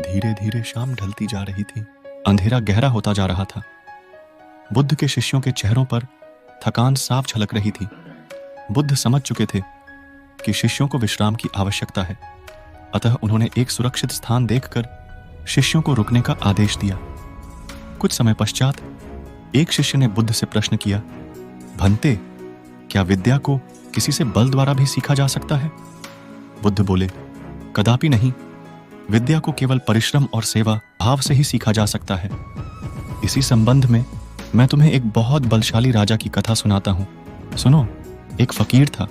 धीरे धीरे शाम ढलती जा रही थी। अंधेरा गहरा होता जा रहा था। बुद्ध के शिष्यों के चेहरों पर थकान साफ झलक रही थी। बुद्ध समझ चुके थे कि शिष्यों को विश्राम की आवश्यकता है, अतः उन्होंने एक सुरक्षित स्थान देखकर शिष्यों को रुकने का आदेश दिया। कुछ समय पश्चात एक शिष्य ने बुद्ध से प्रश्न किया, भंते, क्या विद्या को किसी से बल द्वारा भी सीखा जा सकता है? बुद्ध बोले, कदापि नहीं। विद्या को केवल परिश्रम और सेवा भाव से ही सीखा जा सकता है। इसी संबंध में मैं तुम्हें एक बहुत बलशाली राजा की कथा सुनाता हूं। सुनो। एक फकीर था।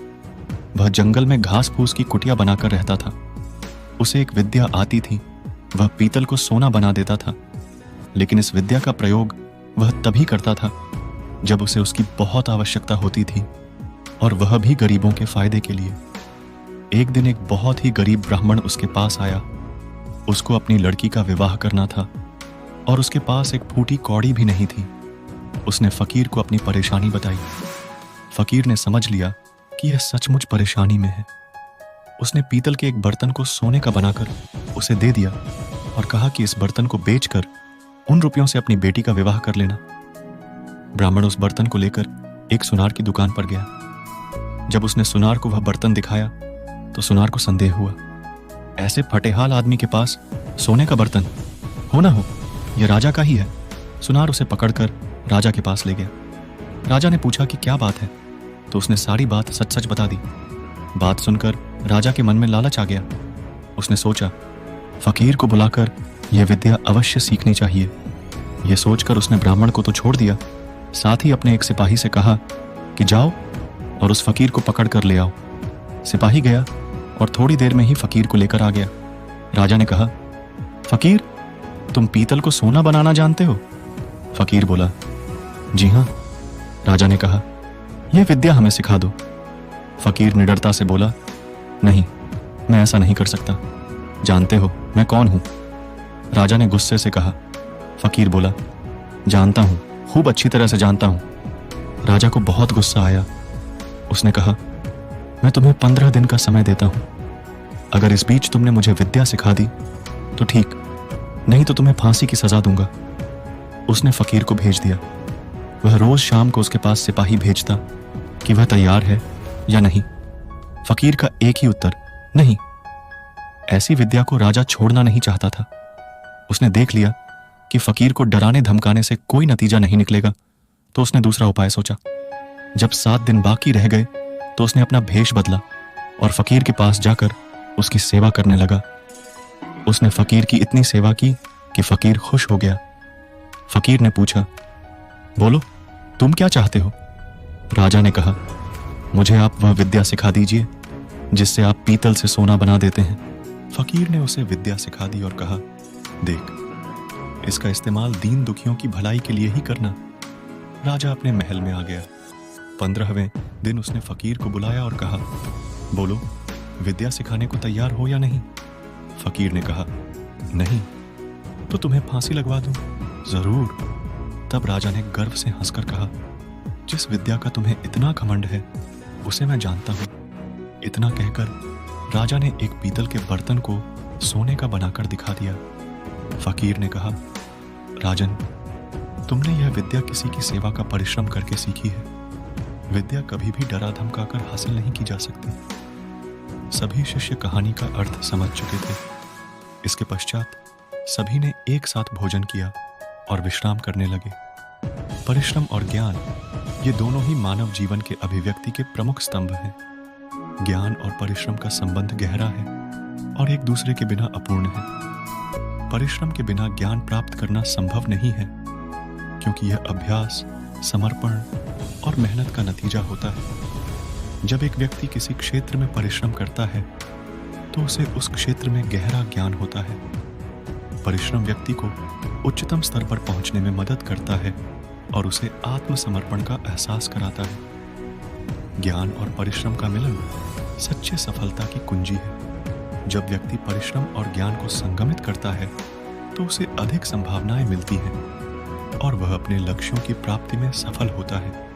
वह जंगल में घास फूस की कुटिया बनाकर रहता था। उसे एक विद्या आती थी। वह पीतल को सोना बना देता था, लेकिन इस विद्या का प्रयोग वह तभी करता था जब उसे उसकी बहुत आवश्यकता होती थी, और वह भी गरीबों के फायदे के लिए। एक दिन एक बहुत ही गरीब ब्राह्मण उसके पास आया। उसको अपनी लड़की का विवाह करना था और उसके पास एक फूटी कौड़ी भी नहीं थी। उसने फकीर को अपनी परेशानी बताई। फकीर ने समझ लिया कि यह सचमुच परेशानी में है। उसने पीतल के एक बर्तन को सोने का बनाकर उसे दे दिया और कहा कि इस बर्तन को बेचकर उन रुपयों से अपनी बेटी का विवाह कर लेना। ब्राह्मण उस बर्तन को लेकर एक सुनार की दुकान पर गया। जब उसने सुनार को वह बर्तन दिखाया तो सुनार को संदेह हुआ। ऐसे फटेहाल आदमी के पास सोने का बर्तन हो ना हो, यह राजा का ही है। सुनार उसे पकड़कर राजा के पास ले गया। राजा ने पूछा कि क्या बात है, तो उसने सारी बात सच सच बता दी। बात सुनकर राजा के मन में लालच आ गया। उसने सोचा, फकीर को बुलाकर यह विद्या अवश्य सीखनी चाहिए। यह सोचकर उसने ब्राह्मण को तो छोड़ दिया, साथ ही अपने एक सिपाही से कहा कि जाओ और उस फकीर को पकड़ कर ले आओ। सिपाही गया और थोड़ी देर में ही फकीर को लेकर आ गया। राजा ने कहा, फकीर, तुम पीतल को सोना बनाना जानते हो? फकीर बोला, जी हाँ। राजा ने कहा, यह विद्या हमें सिखा दो। फकीर निडरता से बोला, नहीं, मैं ऐसा नहीं कर सकता। जानते हो मैं कौन हूं? राजा ने गुस्से से कहा। फकीर बोला, जानता हूं, खूब अच्छी तरह से जानता हूं। राजा को बहुत गुस्सा आया। उसने कहा, मैं तुम्हें 15 दिन का समय देता हूं। अगर इस बीच तुमने मुझे विद्या सिखा दी तो ठीक, नहीं तो तुम्हें फांसी की सजा दूंगा। उसने फकीर को भेज दिया। वह रोज शाम को उसके पास सिपाही भेजता कि वह तैयार है या नहीं। फकीर का एक ही उत्तर, नहीं। ऐसी विद्या को राजा छोड़ना नहीं चाहता था। उसने देख लिया कि फकीर को डराने धमकाने से कोई नतीजा नहीं निकलेगा, तो उसने दूसरा उपाय सोचा। जब 7 दिन बाकी रह गए तो उसने अपना भेष बदला और फकीर के पास जाकर उसकी सेवा करने लगा। उसने फकीर की इतनी सेवा की कि फकीर खुश हो गया। फकीर ने पूछा, बोलो, तुम क्या चाहते हो? राजा ने कहा, मुझे आप वह विद्या सिखा दीजिए जिससे आप पीतल से सोना बना देते हैं। फकीर ने उसे विद्या सिखा दी और कहा, देख, इसका इस्तेमाल दीन दुखियों की भलाई के लिए ही करना। राजा अपने महल में आ गया। 15वें दिन उसने फकीर को बुलाया और कहा, बोलो, विद्या सिखाने को तैयार हो या नहीं? फकीर ने कहा, नहीं। तो तुम्हें फांसी लगवा दूं? जरूर। तब राजा ने गर्व से हंसकर कहा, जिस विद्या का तुम्हें इतना घमंड है उसे मैं जानता हूं। इतना कहकर राजा ने एक पीतल के बर्तन को सोने का बनाकर दिखा दिया। फकीर ने कहा, राजन, तुमने यह विद्या किसी की सेवा का परिश्रम करके सीखी है। विद्या कभी भी डरा धमकाकर हासिल नहीं की जा सकती। सभी शिष्य कहानी का अर्थ समझ चुके थे। इसके पश्चात सभी ने एक साथ भोजन किया और विश्राम करने लगे। परिश्रम और ज्ञान, ये दोनों ही मानव जीवन के अभिव्यक्ति के प्रमुख स्तंभ हैं। ज्ञान और परिश्रम का संबंध गहरा है और एक दूसरे के बिना अपूर्ण है। परिश्रम के बिना ज्ञान प्राप्त करना संभव नहीं है, क्योंकि यह अभ्यास, समर्पण और मेहनत का नतीजा होता है। जब एक व्यक्ति किसी क्षेत्र में परिश्रम करता है तो उसे उस क्षेत्र में गहरा ज्ञान होता है। परिश्रम व्यक्ति को उच्चतम स्तर पर पहुंचने में मदद करता है और उसे आत्मसमर्पण का एहसास कराता है। ज्ञान और परिश्रम का मिलन सच्चे सफलता की कुंजी है। जब व्यक्ति परिश्रम और ज्ञान को संगमित करता है तो उसे अधिक संभावनाएं मिलती हैं और वह अपने लक्ष्यों की प्राप्ति में सफल होता है।